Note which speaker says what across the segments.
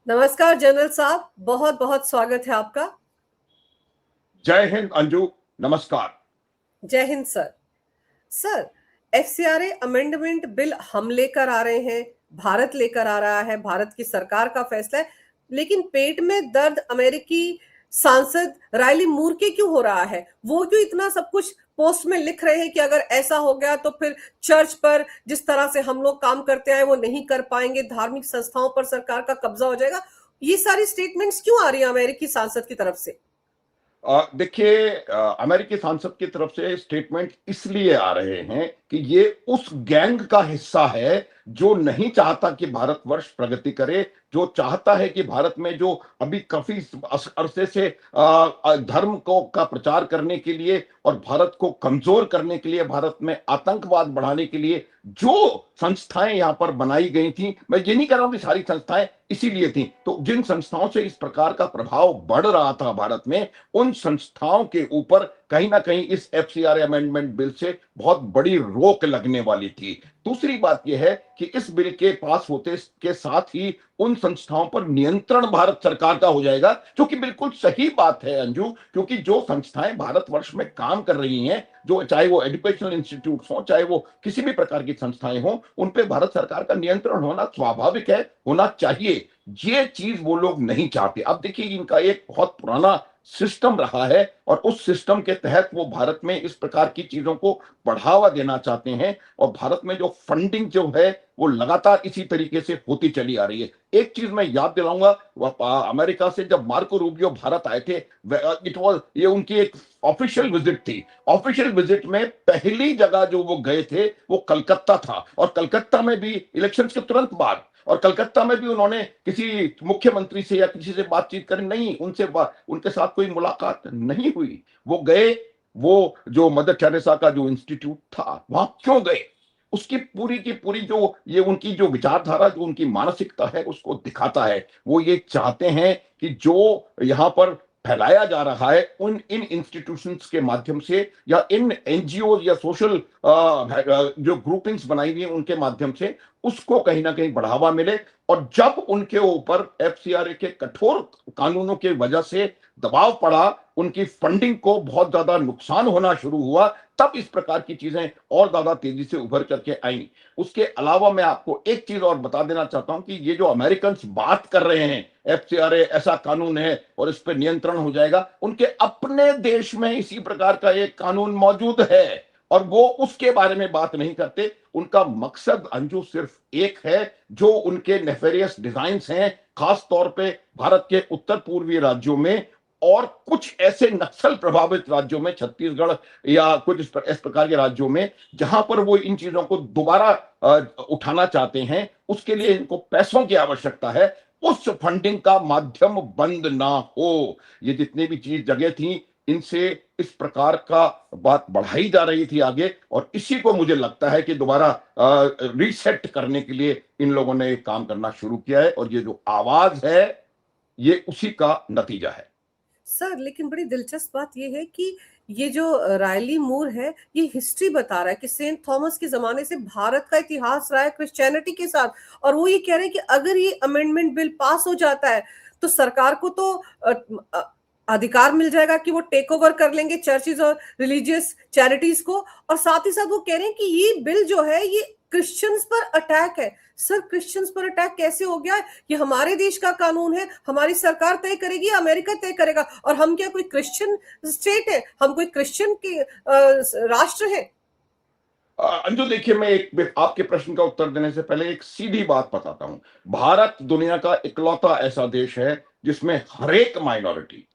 Speaker 1: नमस्कार जनरल साहब, बहुत बहुत स्वागत है आपका।
Speaker 2: जय हिंद अंजू। नमस्कार।
Speaker 1: जय Hind sir. Sir, FCRA amendment bill हम लेकर आ रहे हैं, भारत लेकर आ रहा है, भारत की सरकार का फैसला है। लेकिन पेट में दर्द अमेरिकी सांसद रायली मूर के क्यों हो रहा है? वो क्यों इतना सब कुछ पोस्ट में लिख रहे हैं कि अगर ऐसा हो गया तो फिर चर्च पर जिस तरह से हम लोग काम करते आए वो नहीं कर पाएंगे, धार्मिक संस्थाओं पर सरकार का कब्जा हो जाएगा। ये सारी स्टेटमेंट्स क्यों आ रही है अमेरिकी सांसद की तरफ से?
Speaker 2: देखिए, अमेरिकी सांसद की तरफ से स्टेटमेंट इसलिए आ रहे हैं कि ये उस गैंग का हिस्सा है जो नहीं चाहता कि भारतवर्ष प्रगति करे, जो चाहता है कि भारत में जो अभी काफी अरसे से धर्म को का प्रचार करने के लिए और भारत को कमजोर करने के लिए, भारत में आतंकवाद बढ़ाने के लिए जो संस्थाएं यहां पर बनाई गई थी, मैं ये नहीं कह रहा हूं कि सारी संस्थाएं इसीलिए थी, तो जिन संस्थाओं से इस प्रकार का प्रभाव बढ़ रहा था भारत में, उन संस्थाओं के ऊपर कहीं ना कहीं इस एफसीआरए अमेंडमेंट बिल से बहुत बड़ी रोक लगने वाली थी। दूसरी बात यह है कि इस बिल के पास होते के साथ ही उन संस्थाओं पर नियंत्रण भारत सरकार का हो जाएगा, जो कि बिल्कुल सही बात है अंजू, क्योंकि जो संस्थाएं भारतवर्ष में काम कर रही हैं, जो चाहे वो एजुकेशनल इंस्टीट्यूट्स हो, चाहे वो किसी भी प्रकार की संस्थाएं हो, उन पे भारत सरकार का नियंत्रण होना स्वाभाविक है, होना चाहिए। ये चीज वो लोग नहीं चाहते। अब देखिए, इनका एक बहुत पुराना सिस्टम रहा है और उस सिस्टम के तहत वो भारत में इस प्रकार की चीजों को बढ़ावा देना चाहते हैं, और भारत में जो फंडिंग जो है वो लगातार इसी तरीके से होती चली आ रही है। एक चीज मैं याद दिलाऊंगा, अमेरिका से जब मार्को रूबियो भारत आए थे, इट वॉज ये उनकी एक ऑफिशियल विजिट थी। ऑफिशियल विजिट में पहली जगह जो वो गए थे वो कलकत्ता था, और कलकत्ता में भी इलेक्शंस के तुरंत बाद, और कलकत्ता में भी उन्होंने किसी मुख्यमंत्री से या किसी से बातचीत करी नहीं, उनके साथ कोई मुलाकात नहीं हुई। वो गए, वो जो मदर टेरेसा का जो इंस्टीट्यूट था वहां क्यों गए? उसकी पूरी की पूरी जो ये उनकी जो विचारधारा, जो उनकी मानसिकता है, उसको दिखाता है। वो ये चाहते हैं कि जो यहाँ पर फैलाया जा रहा है उन इन इंस्टीट्यूशंस के माध्यम से, या इन एनजीओ या सोशल जो ग्रुपिंग्स बनाई हुई हैं उनके माध्यम से, उसको कहीं ना कहीं बढ़ावा मिले। और जब उनके ऊपर एफसीआरए के कठोर कानूनों की वजह से दबाव पड़ा, उनकी फंडिंग को बहुत ज्यादा नुकसान होना शुरू हुआ, तब इस प्रकार की चीजें और ज्यादा तेजी से उभर करके आई। उसके अलावा मैं आपको एक चीज और बता देना चाहता हूं कि ये जो अमेरिकन बात कर रहे हैं एफसीआरए ऐसा कानून है और इस पर नियंत्रण हो जाएगा, उनके अपने देश में इसी प्रकार का एक कानून मौजूद है और वो उसके बारे में बात नहीं करते। उनका मकसद अंजू सिर्फ एक है, जो उनके नेफेरियस डिजाइन्स हैं, खास तौर पे भारत के उत्तर पूर्वी राज्यों में और कुछ ऐसे नक्सल प्रभावित राज्यों में, छत्तीसगढ़ या कुछ इस प्रकार के राज्यों में, जहां पर वो इन चीजों को दोबारा उठाना चाहते हैं। उसके लिए इनको पैसों की आवश्यकता है। उस फंडिंग का माध्यम बंद ना हो। ये जितनी भी चीज जगह थी, इनसे इस प्रकार का बात बढ़ाई जा रही थी आगे, और इसी को मुझे लगता है कि दोबारा रीसेट करने के लिए इन लोगों ने काम करना शुरू किया है, और ये जो आवाज है ये उसी का नतीजा है।
Speaker 1: सर, लेकिन बड़ी दिलचस्प बात यह है कि ये जो रायली मूर है, ये हिस्ट्री बता रहा है कि सेंट थॉमस के जमाने से भारत का इतिहास रहा है क्रिश्चियनिटी के साथ। और वो ये कह रहे हैं कि अगर ये अमेंडमेंट बिल पास हो जाता है तो सरकार को तो अधिकार मिल जाएगा कि वो टेक ओवर कर लेंगे चर्चेज और रिलीजियस चैरिटीज को। और साथ ही साथ वो कह रहे हैं कि ये बिल जो है ये क्रिश्चियंस पर अटैक है। सर, क्रिश्चियंस पर अटैक कैसे हो गया? ये हमारे देश का कानून है, हमारी सरकार तय करेगी, अमेरिका तय करेगा। और हम क्या कोई क्रिश्चियन स्टेट है? हम कोई क्रिश्चियन के राष्ट्र है?
Speaker 2: अंजू देखिए, मैं एक आपके प्रश्न का उत्तर देने से पहले एक सीधी बात बताता हूं। भारत दुनिया का इकलौता ऐसा देश है जिसमें हरेक माइनॉरिटी,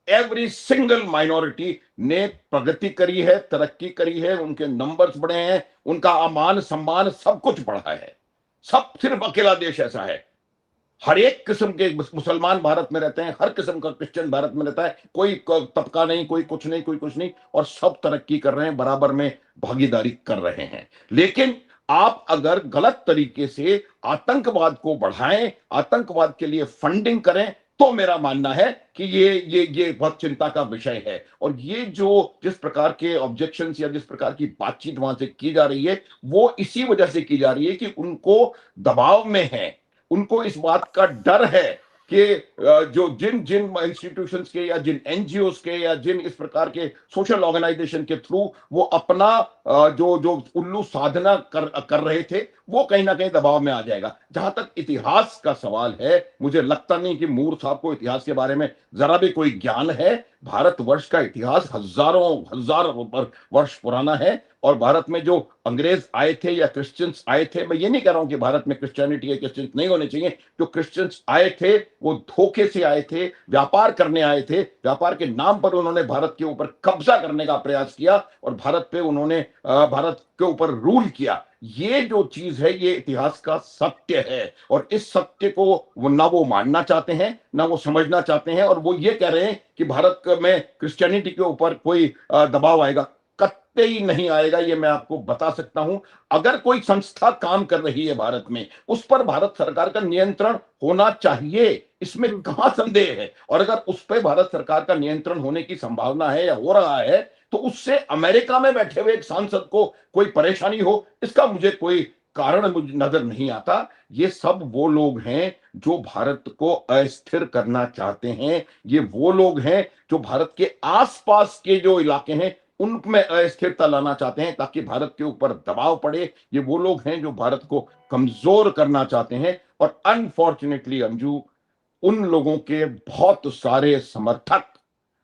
Speaker 2: एवरी सिंगल माइनॉरिटी ने प्रगति करी है, तरक्की करी है, उनके नंबर्स बढ़े हैं, उनका मान सम्मान सब कुछ बढ़ा है। सब सिर्फ अकेला देश ऐसा है। हर एक किस्म के मुसलमान भारत में रहते हैं, हर किस्म का क्रिश्चियन भारत में रहता है, कोई तबका नहीं, कोई कुछ नहीं, कोई कुछ नहीं, और सब तरक्की कर रहे हैं, बराबर में भागीदारी कर रहे हैं। लेकिन आप अगर गलत तरीके से आतंकवाद को बढ़ाएं, आतंकवाद के लिए फंडिंग करें, तो मेरा मानना है कि ये बहुत चिंता का विषय है। और ये जो जिस प्रकार के ऑब्जेक्शंस या जिस प्रकार की बातचीत वहां से की जा रही है, वो इसी वजह से की जा रही है कि उनको दबाव में है, उनको इस बात का डर है कि जो जिन जिन इंस्टीट्यूशंस के या जिन एनजीओस के या जिन इस प्रकार के सोशल ऑर्गेनाइजेशन के थ्रू वो अपना जो जो उल्लू साधना कर रहे थे, वो कहीं ना कहीं दबाव में आ जाएगा। जहां तक इतिहास का सवाल है, मुझे लगता नहीं कि मूर साहब को इतिहास के बारे में जरा भी कोई ज्ञान है। भारतवर्ष का इतिहास हजारों हजार वर्ष पुराना है, और भारत में जो अंग्रेज आए थे या क्रिश्चियंस आए थे, मैं ये नहीं कह रहा हूं कि भारत में क्रिश्चियनिटी या क्रिश्चियंस नहीं होने चाहिए, जो क्रिश्चियंस आए थे वो धोखे से आए थे, व्यापार करने आए थे, व्यापार के नाम पर उन्होंने भारत के ऊपर कब्जा करने का प्रयास किया और भारत पे उन्होंने भारत के ऊपर रूल किया। ये जो चीज है ये इतिहास का सत्य है, और इस सत्य को ना वो मानना चाहते हैं ना वो समझना चाहते हैं, और वो ये कह रहे हैं कि भारत में क्रिश्चियनिटी के ऊपर कोई दबाव आएगा। कतई ही नहीं आएगा, ये मैं आपको बता सकता हूं। अगर कोई संस्था काम कर रही है भारत में, उस पर भारत सरकार का नियंत्रण होना चाहिए, इसमें कहां संदेह है। और अगर उस पर भारत सरकार का नियंत्रण होने की संभावना है या हो रहा है, तो उससे अमेरिका में बैठे हुए एक सांसद को कोई परेशानी हो, इसका मुझे कोई कारण मुझे नजर नहीं आता। ये सब वो लोग हैं जो भारत को अस्थिर करना चाहते हैं। ये वो लोग हैं जो भारत के आसपास के जो इलाके हैं उनमें अस्थिरता लाना चाहते हैं ताकि भारत के ऊपर दबाव पड़े। ये वो लोग हैं जो भारत को कमजोर करना चाहते हैं, और अनफॉर्चुनेटली अंजू, उन लोगों के बहुत सारे समर्थक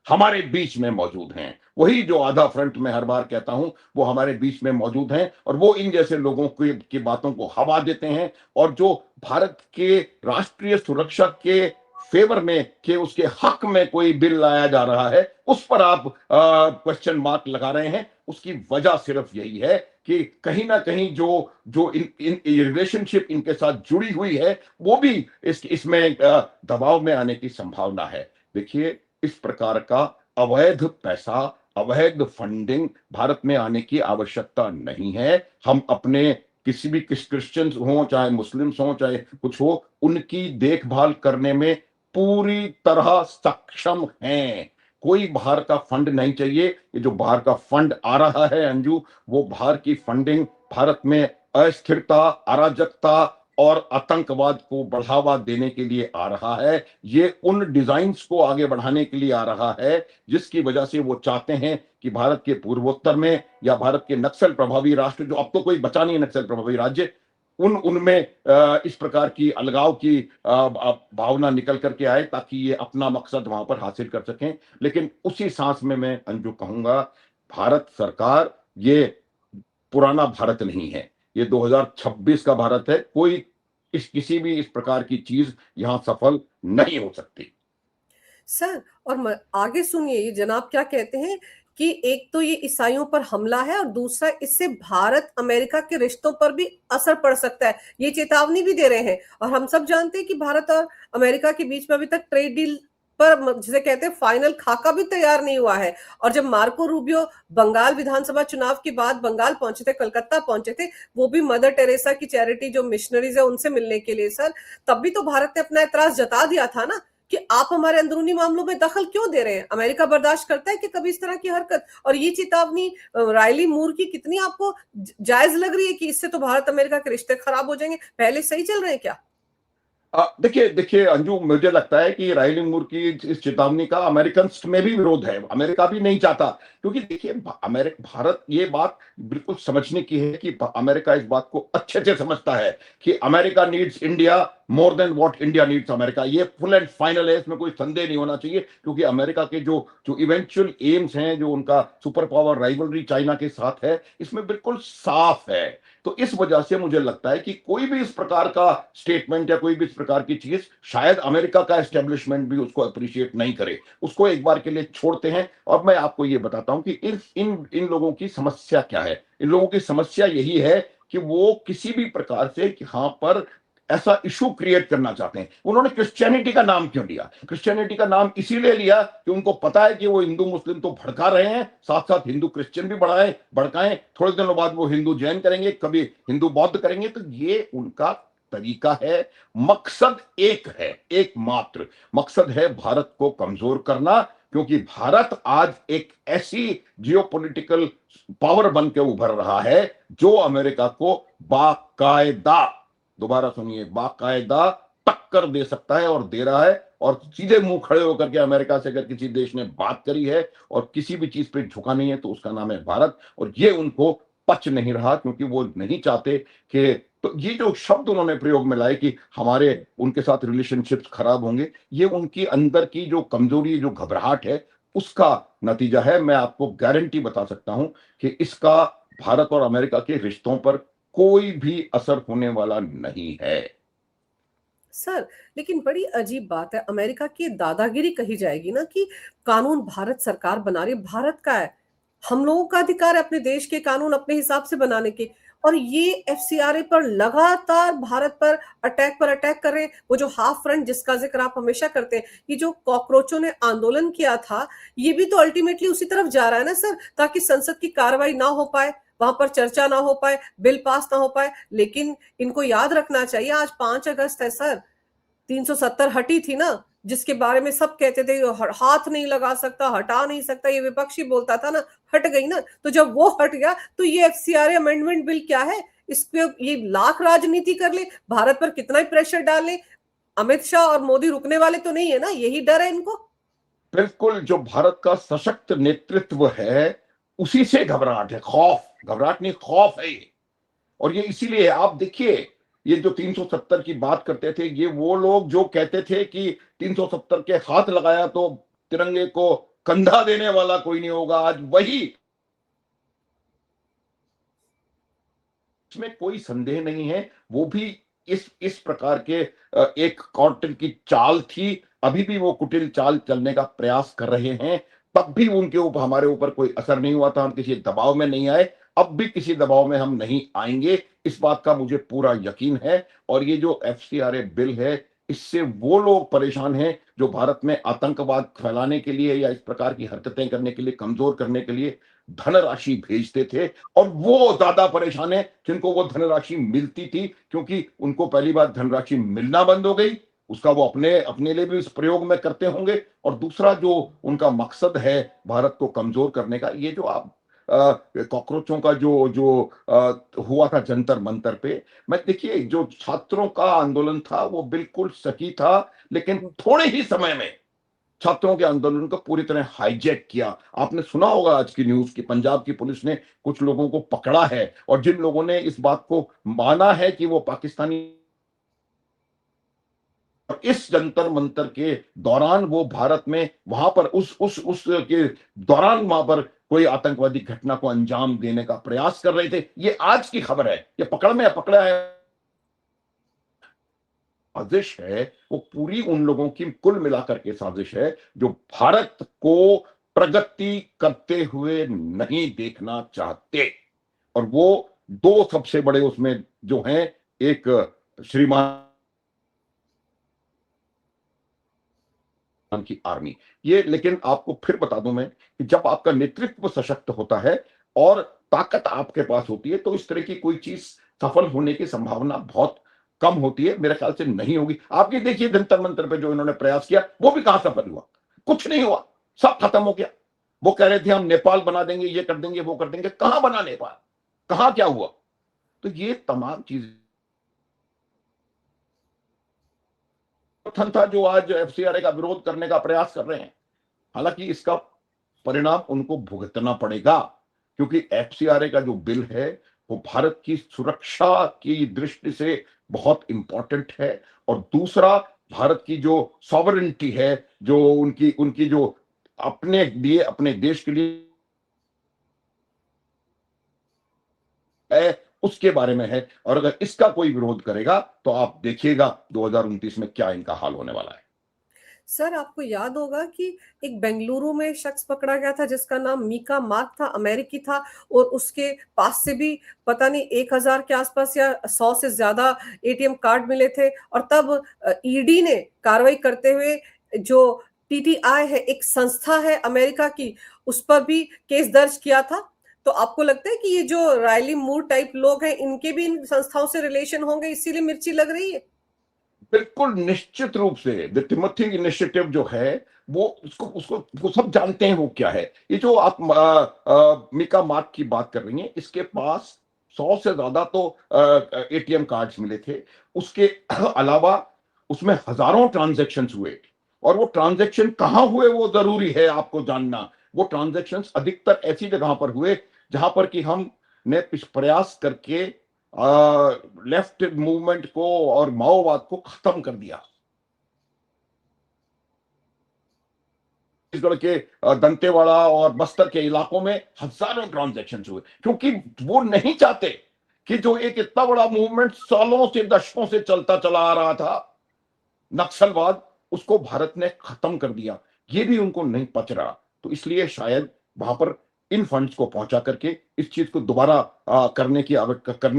Speaker 2: हमारे बीच में मौजूद हैं। वही जो आधा फ्रंट में हर बार कहता हूं, वो हमारे बीच में मौजूद हैं, और वो इन जैसे लोगों की बातों को हवा देते हैं। और जो भारत के राष्ट्रीय सुरक्षा के फेवर में, के उसके हक में कोई बिल लाया जा रहा है, उस पर आप क्वेश्चन मार्क लगा रहे हैं। उसकी वजह सिर्फ यही है कि कहीं ना कहीं जो जो इन रिलेशनशिप इनके साथ जुड़ी हुई है, वो भी इसमें दबाव में आने की संभावना है। देखिए, इस प्रकार का अवैध पैसा, अवैध फंडिंग भारत में आने की आवश्यकता नहीं है। हम अपने किसी भी क्रिश्चियंस हो, चाहे मुस्लिम्स हो, चाहे कुछ हो, उनकी देखभाल करने में पूरी तरह सक्षम हैं। कोई बाहर का फंड नहीं चाहिए। ये जो बाहर का फंड आ रहा है अंजू, वो बाहर की फंडिंग भारत में अस्थिरता, अराजकता और आतंकवाद को बढ़ावा देने के लिए आ रहा है। ये उन डिजाइन्स को आगे बढ़ाने के लिए आ रहा है जिसकी वजह से वो चाहते हैं कि भारत के पूर्वोत्तर में या भारत के नक्सल प्रभावी राष्ट्र, जो अब तो कोई बचा नहीं है नक्सल प्रभावी राज्य, उनमें इस प्रकार की अलगाव की भावना निकल करके आए ताकि ये अपना मकसद वहां पर हासिल कर सकें। लेकिन उसी सांस में मैं अंजू कहूंगा, भारत सरकार ये पुराना भारत नहीं है, ये 2026 का भारत है। कोई किसी भी इस प्रकार की चीज यहां सफल नहीं हो सकती।
Speaker 1: सर, और आगे सुनिए, ये जनाब क्या कहते हैं कि एक तो ये ईसाइयों पर हमला है और दूसरा इससे भारत अमेरिका के रिश्तों पर भी असर पड़ सकता है, ये चेतावनी भी दे रहे हैं। और हम सब जानते हैं कि भारत और अमेरिका के बीच में अभी तक ट्रेड डील पर, जिसे कहते हैं, फाइनल खाका भी तैयार नहीं हुआ है। और जब मार्को रूबियो बंगाल विधानसभा चुनाव के बाद बंगाल पहुंचे थे, कलकत्ता पहुंचे थे, वो भी मदर टेरेसा की चैरिटी जो मिशनरीज है उनसे मिलने के लिए, सर, तब भी तो भारत ने अपना एतराज जता दिया था ना कि आप हमारे अंदरूनी मामलों में दखल क्यों दे रहे हैं। अमेरिका बर्दाश्त करता है कि कभी इस तरह की हरकत? और ये चेतावनी रायली मूर की कितनी आपको जायज लग रही है कि इससे तो भारत अमेरिका के रिश्ते खराब हो जाएंगे? पहले सही चल रहे हैं क्या?
Speaker 2: देखिए देखिए अंजू, मुझे लगता है कि रायली मूर की इस चेतावनी का अमेरिकन में भी विरोध है। अमेरिका भी नहीं चाहता, क्योंकि देखिए भारत ये बात बिल्कुल समझने की है कि अमेरिका इस बात को अच्छे से समझता है कि America needs India more than what India needs America. ये फुल एंड फाइनल है, इसमें कोई संदेह नहीं होना चाहिए। क्योंकि अमेरिका के जो जो इवेंचुअल एम्स हैं, जो उनका सुपर पावर राइवलरी चाइना के साथ है, इसमें बिल्कुल साफ है। तो इस वजह से मुझे लगता है कि कोई भी इस प्रकार का स्टेटमेंट या कोई भी इस प्रकार की चीज, शायद अमेरिका का एस्टेब्लिशमेंट भी उसको अप्रिशिएट नहीं करे, उसको एक बार के लिए छोड़ते हैं। और मैं आपको ये बताता हूं कि इन लोगों की समस्या क्या है। इन लोगों की समस्या यही है कि वो किसी भी प्रकार से यहां पर ऐसा इशू क्रिएट करना चाहते हैं। उन्होंने क्रिश्चियनिटी का नाम क्यों लिया? क्रिश्चियनिटी का नाम इसीलिए लिया कि उनको पता है कि वो हिंदू मुस्लिम तो भड़का रहे हैं, साथ साथ हिंदू क्रिश्चियन भी भड़काएं, थोड़े दिनों बाद वो हिंदू जैन करेंगे, कभी हिंदू बौद्ध करेंगे। तो ये उनका तरीका है। मकसद एक है, एकमात्र मकसद है भारत को कमजोर करना। क्योंकि भारत आज एक ऐसी जियोपॉलिटिकल पावर बन के उभर रहा है जो अमेरिका को बाकायदा, दोबारा सुनिए, बाकायदा टक्कर दे सकता है और दे रहा है। और सीधे मुंह खड़े होकर के अमेरिका से अगर किसी देश ने बात करी है और किसी भी चीज पे झुका नहीं है तो उसका नाम है भारत। और ये उनको पच नहीं रहा, क्योंकि वो नहीं चाहते कि, तो ये जो शब्द उन्होंने प्रयोग में लाए कि हमारे उनके साथ रिलेशनशिप्स खराब होंगे, ये उनकी अंदर की जो कमजोरी, जो घबराहट है, उसका नतीजा है। मैं आपको गारंटी बता सकता हूं कि इसका भारत और अमेरिका के रिश्तों पर कोई भी असर होने वाला नहीं है।
Speaker 1: सर, लेकिन बड़ी अजीब बात है, अमेरिका की दादागिरी कही जाएगी ना कि कानून भारत सरकार बना रही है, भारत का है, हम लोगों का अधिकार है अपने देश के कानून अपने हिसाब से बनाने के। और ये एफसीआरए पर लगातार भारत पर अटैक कर रहे हैं। वो जो हाफ फ्रंट जिसका जिक्र आप हमेशा करते हैं, ये जो कॉकरोचों ने आंदोलन किया था, ये भी तो अल्टीमेटली उसी तरफ जा रहा है ना सर, ताकि संसद की कार्रवाई ना हो पाए, वहां पर चर्चा ना हो पाए, बिल पास ना हो पाए। लेकिन इनको याद रखना चाहिए, आज 5 अगस्त है सर, 370 हटी थी ना, जिसके बारे में सब कहते थे हाथ नहीं लगा सकता, हटा नहीं सकता, ये विपक्षी बोलता था ना, हट गई ना। तो जब वो हट गया तो ये एफसीआरए अमेंडमेंट बिल क्या है, इस पे ये लाख राजनीति कर ले, भारत पर कितना ही प्रेशर डाल ले, अमित शाह और मोदी रुकने वाले तो नहीं है ना, यही डर है इनको।
Speaker 2: बिल्कुल, जो भारत का सशक्त नेतृत्व है उसी से घबराहट है, खौफ, घबराहट नहीं खौफ है ये। और ये इसीलिए आप देखिए, ये जो 370 की बात करते थे, ये वो लोग जो कहते थे कि 370 के हाथ लगाया तो तिरंगे को कंधा देने वाला कोई नहीं होगा, आज वही, इसमें कोई संदेह नहीं है, वो भी इस प्रकार के एक कौटिल की चाल थी। अभी भी वो कुटिल चाल चलने का प्रयास कर रहे हैं। तब भी उनके ऊपर, हमारे ऊपर कोई असर नहीं हुआ था, हम किसी दबाव में नहीं आए, अब भी किसी दबाव में हम नहीं आएंगे, इस बात का मुझे पूरा यकीन है। और ये जो एफसीआरए बिल है, इससे वो लोग परेशान हैं जो भारत में आतंकवाद फैलाने के लिए या इस प्रकार की हरकतें करने के लिए, कमजोर करने के लिए धनराशि भेजते थे, और वो ज्यादा परेशान है जिनको वो धनराशि मिलती थी, क्योंकि उनको पहली बार धनराशि मिलना बंद हो गई, उसका वो अपने अपने लिए भी इस प्रयोग में करते होंगे, और दूसरा जो उनका मकसद है भारत को कमजोर करने का, ये जो आप कॉकरोचों का जो जो हुआ था जंतर मंतर पे, मैं देखिए जो छात्रों का आंदोलन था वो बिल्कुल सही था, लेकिन थोड़े ही समय में छात्रों के आंदोलन को पूरी तरह हाईजैक किया। आपने सुना होगा आज की न्यूज कि पंजाब की पुलिस ने कुछ लोगों को पकड़ा है, और जिन लोगों ने इस बात को माना है कि वो पाकिस्तानी, और इस जंतर मंतर के दौरान वो भारत में वहां पर उस के दौरान वहां पर कोई आतंकवादी घटना को अंजाम देने का प्रयास कर रहे थे। ये आज की खबर है, ये पकड़ा है, साजिश है, वो पूरी उन लोगों की कुल मिलाकर के साजिश है जो भारत को प्रगति करते हुए नहीं देखना चाहते। और वो दो सबसे बड़े उसमें जो हैं, एक श्रीमान की आर्मी, ये, लेकिन आपको फिर बता दूं मैं कि जब आपका नेतृत्व सशक्त होता है और ताकत आपके पास होती है, तो इस तरह की कोई चीज सफल होने की संभावना बहुत कम होती है, मेरे ख्याल से नहीं होगी। आप ये देखिए जंतर मंतर पे जो इन्होंने प्रयास किया, वो भी कहां सफल हुआ, कुछ नहीं हुआ, सब खत्म हो गया। वो कह रहे थे हम नेपाल बना देंगे, ये कर देंगे, वो कर देंगे, कहां बना नेपाल, कहां क्या हुआ। तो ये तमाम चीजें था जो आज एफसीआरए का विरोध करने का प्रयास कर रहे हैं। हालांकि इसका परिणाम उनको भुगतना पड़ेगा, क्योंकि एफसीआरए का जो बिल है वो भारत की सुरक्षा की दृष्टि से बहुत इंपॉर्टेंट है। और दूसरा, भारत की जो सॉवरेनिटी है, जो उनकी उनकी जो अपने लिए, अपने देश के लिए है, उसके बारे में है। और अगर इसका कोई विरोध करेगा तो आप देखिएगा 2029 में क्या इनका हाल होने वाला है।
Speaker 1: सर, आपको याद होगा कि एक बेंगलुरु में शख्स पकड़ा गया था जिसका नाम मीका मार्क था, अमेरिकी था, और उसके पास से भी पता नहीं 1000 के आसपास या 100 से ज्यादा एटीएम कार्ड मिले थे। और तब ईडी ने कार्रवाई करते हुए, जो टीटीआई है, एक संस्था है अमेरिका की, उस पर भी केस दर्ज किया था। तो आपको लगता है कि ये जो रायली मूर टाइप लोग हैं, इनके भी इन संस्थाओं से रिलेशन होंगे, इसीलिए मिर्ची लग रही है?
Speaker 2: बिल्कुल निश्चित रूप से द टिमोथी इनिशिएटिव जो है, वो उसको उसको वो सब जानते हैं वो क्या है। ये जो आप मीका मार्क की बात कर रही हैं, इसके पास 100 से ज्यादा तो एटीएम कार्ड्स मिले थे। उसके अलावा उसमें हजारों ट्रांजैक्शन हुए, और वो ट्रांजैक्शन कहां हुए वो जरूरी है आपको जानना। वो ट्रांजैक्शन अधिकतर ऐसी जगह पर हुए जहां पर कि हम ने प्रयास करके लेफ्ट मूवमेंट को और माओवाद को खत्म कर दिया। छत्तीसगढ़ के दंतेवाड़ा और बस्तर के इलाकों में हजारों ट्रांजैक्शन हुए, क्योंकि वो नहीं चाहते कि जो एक इतना बड़ा मूवमेंट सालों से दशकों से चलता चला आ रहा था, नक्सलवाद, उसको भारत ने खत्म कर दिया। ये भी उनको नहीं पच रहा, तो इसलिए शायद वहां पर इन फंड्स को पहुंचा करके इस चीज को दोबारा करने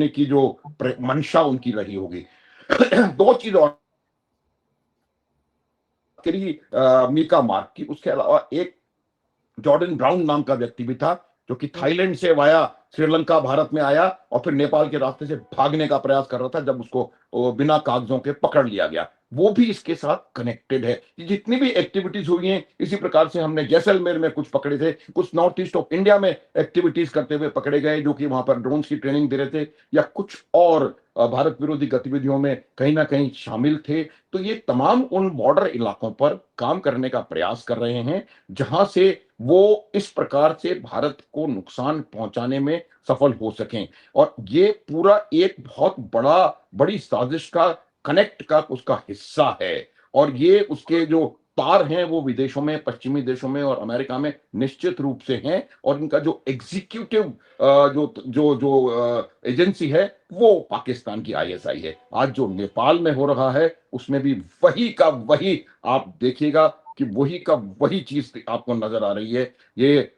Speaker 2: की जो मंशा उनकी रही होगी। दो चीज और करी मीका मार्क की, उसके अलावा एक जॉर्डन ब्राउन नाम का व्यक्ति भी था, जो कि थाईलैंड से वाया श्रीलंका भारत में आया और फिर नेपाल के रास्ते से भागने का प्रयास कर रहा था, जब उसको बिना कागजों के पकड़ लिया गया। वो भी इसके साथ कनेक्टेड है। जितनी भी एक्टिविटीज हुई हैं, इसी प्रकार से हमने जैसलमेर में कुछ पकड़े थे, कुछ नॉर्थ ईस्ट ऑफ इंडिया में एक्टिविटीज करते हुए पकड़े गए, जो कि वहां पर ड्रोन्स की ट्रेनिंग दे रहे थे, या कुछ और भारत विरोधी गतिविधियों में कहीं ना कहीं शामिल थे। तो ये तमाम उन बॉर्डर इलाकों पर काम करने का प्रयास कर रहे हैं, जहां से वो इस प्रकार से भारत को नुकसान पहुंचाने में सफल हो सकें। और ये पूरा एक बहुत बड़ी साजिश का, कनेक्ट का उसका हिस्सा है। और ये उसके जो तार हैं वो विदेशों में, पश्चिमी देशों में और अमेरिका में निश्चित रूप से हैं। और इनका जो एग्जीक्यूटिव जो जो जो एजेंसी है वो पाकिस्तान की आईएसआई है। आज जो नेपाल में हो रहा है उसमें भी वही का वही आप देखिएगा कि वही का वही चीज आपको नजर आ रही है। ये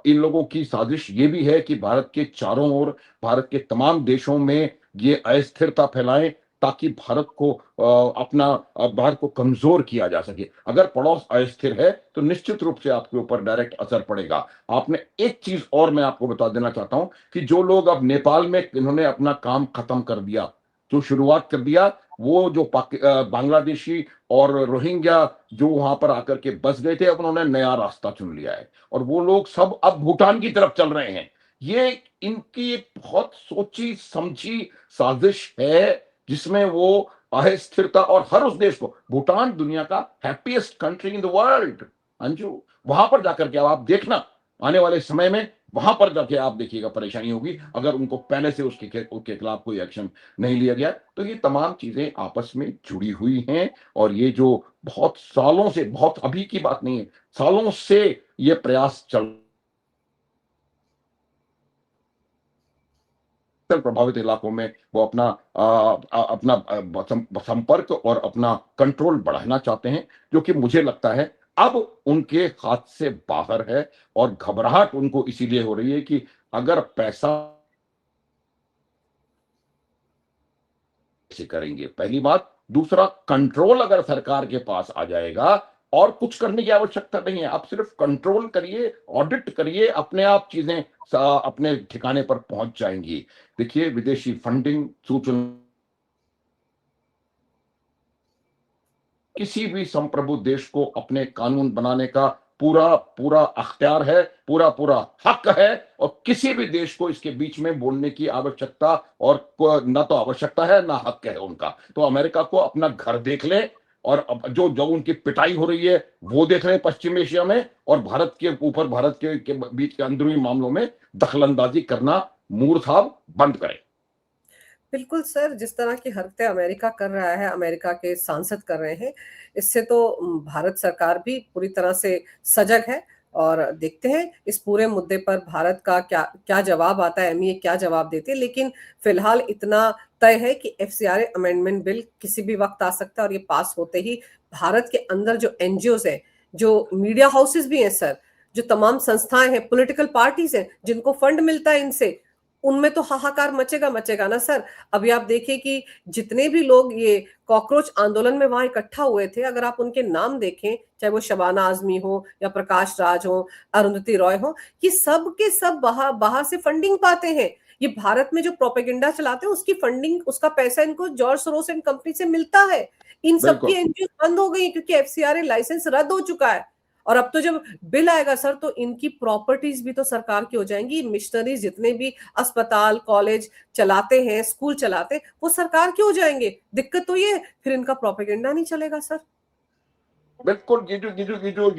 Speaker 2: इन लोगों की साजिश ये भी है कि भारत के चारों ओर, भारत के तमाम देशों में ये अस्थिरता फैलाएं, ताकि भारत को कमजोर किया जा सके। अगर पड़ोस अस्थिर है तो निश्चित रूप से आपके ऊपर डायरेक्ट असर पड़ेगा। आपने एक चीज और मैं आपको बता देना चाहता हूं कि जो लोग अब नेपाल में इन्होंने अपना काम खत्म कर दिया, जो शुरुआत कर दिया, वो जो बांग्लादेशी और रोहिंग्या जो वहां पर आकर के बस गए थे, अब उन्होंने नया रास्ता चुन लिया है और वो लोग सब अब भूटान की तरफ चल रहे हैं। ये इनकी एक बहुत सोची समझी साजिश है, जिसमें वो अस्थिरता, और हर उस देश को, भूटान दुनिया का happiest country in the world Anju, वहां पर जाकर के अब आप देखना आने वाले समय में, वहां पर जाके आप देखिएगा परेशानी होगी अगर उनको पहले से उसके खिलाफ कोई एक्शन नहीं लिया गया। तो ये तमाम चीजें आपस में जुड़ी हुई हैं, और ये जो बहुत सालों से, बहुत अभी की बात नहीं है, सालों से ये प्रयास चल प्रभावित इलाकों में वो अपना संपर्क और अपना कंट्रोल बढ़ाना चाहते हैं, जो कि मुझे लगता है अब उनके हाथ से बाहर है। और घबराहट उनको इसीलिए हो रही है कि अगर पैसा से करेंगे, पहली बात। दूसरा, कंट्रोल अगर सरकार के पास आ जाएगा, और कुछ करने की आवश्यकता नहीं है, आप सिर्फ कंट्रोल करिए, ऑडिट करिए, अपने आप चीजें अपने ठिकाने पर पहुंच जाएंगी। देखिए, विदेशी फंडिंग, सूचना, किसी भी संप्रभु देश को अपने कानून बनाने का पूरा पूरा अख्तियार है, पूरा पूरा हक है, और किसी भी देश को इसके बीच में बोलने की आवश्यकता और ना तो आवश्यकता है ना हक है उनका। तो अमेरिका को अपना घर देख ले, और अब जो जो उनकी पिटाई हो रही है वो देख रहे हैं पश्चिम एशिया में, और भारत के ऊपर, भारत के बीच के अंदरूनी मामलों में दखलंदाजी करना मूर्खाव बंद करें।
Speaker 1: बिल्कुल सर, जिस तरह की हरकतें अमेरिका कर रहा है, अमेरिका के सांसद कर रहे हैं, इससे तो भारत सरकार भी पूरी तरह से सजग है। और देखते हैं इस पूरे मुद्दे पर भारत का क्या क्या जवाब आता है, एमईए क्या जवाब देते हैं। लेकिन फिलहाल इतना तय है कि एफसीआरए अमेंडमेंट बिल किसी भी वक्त आ सकता है, और ये पास होते ही भारत के अंदर जो एनजीओज है, जो मीडिया हाउसेस भी हैं सर, जो तमाम संस्थाएं हैं, पॉलिटिकल पार्टीज हैं, जिनको फंड मिलता है इनसे, उनमें तो हाहाकार मचेगा मचेगा ना सर। अभी आप देखिए कि जितने भी लोग ये कॉकरोच आंदोलन में वहां इकट्ठा हुए थे, अगर आप उनके नाम देखें, चाहे वो शबाना आजमी हो या प्रकाश राज हो, अरुंधति रॉय हो, ये सब के सब बाहर से फंडिंग पाते हैं। ये भारत में जो प्रोपेगेंडा चलाते हैं उसकी फंडिंग, उसका पैसा इनको जॉर्ज सोरोस एंड कंपनी से मिलता है। इन सबकी
Speaker 2: बिल्कुल।
Speaker 1: एनजीओ बंद हो गई क्योंकि एफसीआरए लाइसेंस रद्द हो चुका है। और अब तो जब बिल आएगा सर, तो इनकी प्रॉपर्टीज भी तो सरकार की हो जाएंगी। मिशनरीज जितने भी अस्पताल कॉलेज चलाते हैं, स्कूल चलाते हैं, वो सरकार के हो जाएंगे। दिक्कत तो ये फिर इनका प्रोपेगेंडा नहीं चलेगा सर।
Speaker 2: बिल्कुल, ये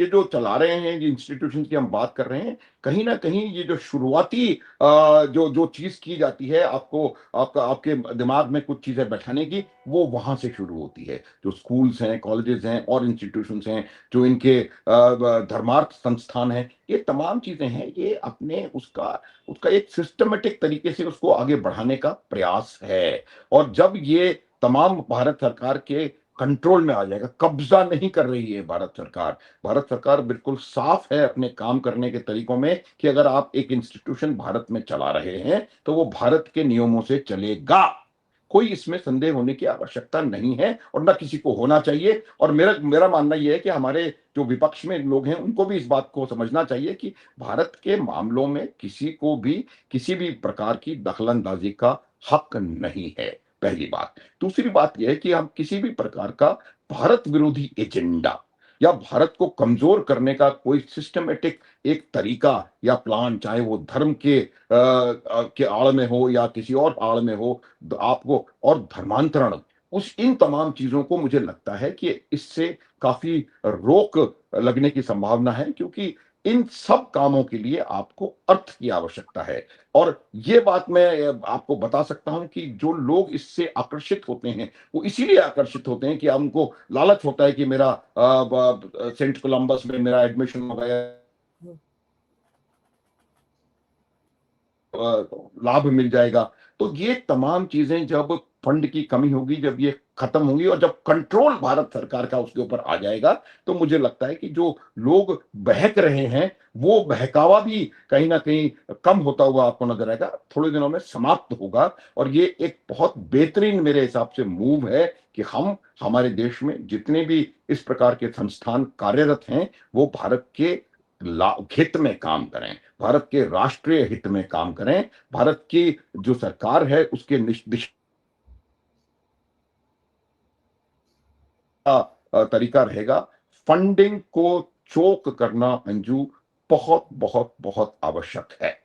Speaker 2: जो चला रहे हैं, ये इंस्टीट्यूशन की हम बात कर रहे हैं, कहीं ना कहीं ये जो शुरुआती जो जो चीज की जाती है, आपको आपके दिमाग में कुछ चीजें बैठाने की, वो वहां से शुरू होती है। जो स्कूल्स हैं, कॉलेजेस हैं और इंस्टीट्यूशंस हैं, जो इनके धर्मार्थ संस्थान हैं, ये तमाम चीजें हैं, ये अपने उसका उसका एक सिस्टमेटिक तरीके से उसको आगे बढ़ाने का प्रयास है। और जब ये तमाम भारत सरकार के कंट्रोल में आ जाएगा, कब्जा नहीं कर रही है भारत सरकार। भारत सरकार बिल्कुल साफ है अपने काम करने के तरीकों में, कि अगर आप एक इंस्टीट्यूशन भारत में चला रहे हैं तो वो भारत के नियमों से चलेगा। कोई इसमें संदेह होने की आवश्यकता नहीं है और ना किसी को होना चाहिए। और मेरा मेरा मानना यह है कि हमारे जो विपक्ष में लोग हैं, उनको भी इस बात को समझना चाहिए कि भारत के मामलों में किसी को भी किसी भी प्रकार की दखलंदाजी का हक नहीं है, पहली बात। दूसरी बात यह है कि हम किसी भी प्रकार का भारत विरोधी एजेंडा या भारत को कमजोर करने का कोई सिस्टमेटिक एक तरीका या प्लान, चाहे वो धर्म के आड़ में हो या किसी और आड़ में हो, आपको और धर्मांतरण, उस इन तमाम चीजों को मुझे लगता है कि इससे काफी रोक लगने की संभावना है, क्योंकि इन सब कामों के लिए आपको अर्थ की आवश्यकता है। और ये बात मैं आपको बता सकता हूं कि जो लोग इससे आकर्षित होते हैं, वो इसीलिए आकर्षित होते हैं कि उनको लालच होता है कि मेरा सेंट कोलंबस में मेरा एडमिशन हो गया, लाभ मिल जाएगा। तो ये तमाम चीजें जब फंड की कमी होगी, जब ये खत्म होंगी और जब कंट्रोल भारत सरकार का उसके ऊपर आ जाएगा, तो मुझे लगता है कि जो लोग बहक रहे हैं, वो बहकावा भी कहीं ना कहीं कम होता हुआ आपको नजर आएगा, थोड़े दिनों में समाप्त होगा। और ये एक बहुत बेहतरीन मेरे हिसाब से मूव है कि हम हमारे देश में जितने भी इस प्रकार के संस्थान कार्यरत हैं, वो भारत के हित में काम करें, भारत के राष्ट्रीय हित में काम करें। भारत की जो सरकार है उसके तरीका रहेगा। फंडिंग को चोक करना, अंजू, बहुत बहुत बहुत आवश्यक है।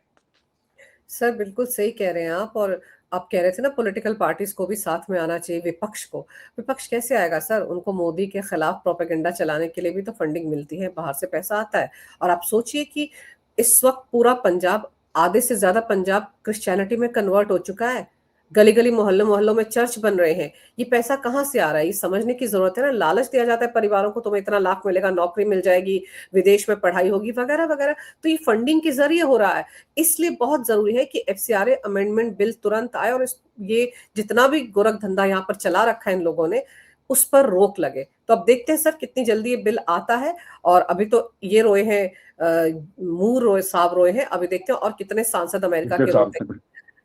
Speaker 1: सर बिल्कुल सही कह रहे हैं आप। और आप कह रहे थे ना, पॉलिटिकल पार्टीज को भी साथ में आना चाहिए, विपक्ष को। विपक्ष कैसे आएगा सर? उनको मोदी के खिलाफ प्रोपेगेंडा चलाने के लिए भी तो फंडिंग मिलती है, बाहर से पैसा आता है। और आप सोचिए कि इस वक्त पूरा पंजाब, आधे से ज्यादा पंजाब क्रिश्चियनिटी में कन्वर्ट हो चुका है। गली गली मोहल्लों मोहल्लों में चर्च बन रहे हैं। ये पैसा कहाँ से आ रहा है, ये समझने की जरूरत है ना। लालच दिया जाता है परिवारों को, तुम्हें इतना लाख मिलेगा, नौकरी मिल जाएगी, विदेश में पढ़ाई होगी, वगैरह वगैरह। तो ये फंडिंग के जरिए हो रहा है। इसलिए बहुत जरूरी है कि एफसीआरए अमेंडमेंट बिल तुरंत आए और ये जितना भी गोरख धंधा यहाँ पर चला रखा है इन लोगों ने, उस पर रोक लगे। तो अब देखते हैं सर कितनी जल्दी ये बिल आता है। और अभी तो ये रोए हैं, मूर रोए, साहब रोए हैं, अभी देखते हैं और कितने सांसद अमेरिका
Speaker 2: पिछले
Speaker 1: के
Speaker 2: साल
Speaker 1: रोते
Speaker 2: से
Speaker 1: हैं।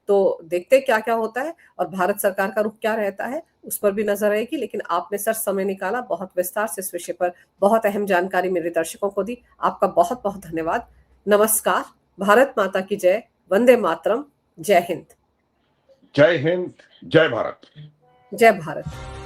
Speaker 1: तो देखते हैं क्या क्या होता है और भारत सरकार का रुख क्या रहता है, उस पर भी नजर रहेगी। लेकिन आपने सर समय निकाला, बहुत विस्तार से इस विषय पर बहुत अहम जानकारी मेरे दर्शकों को दी। आपका बहुत बहुत धन्यवाद। नमस्कार। भारत माता की जय। वंदे मातरम। जय हिंद।
Speaker 2: जय हिंद, जय भारत।
Speaker 1: जय भारत।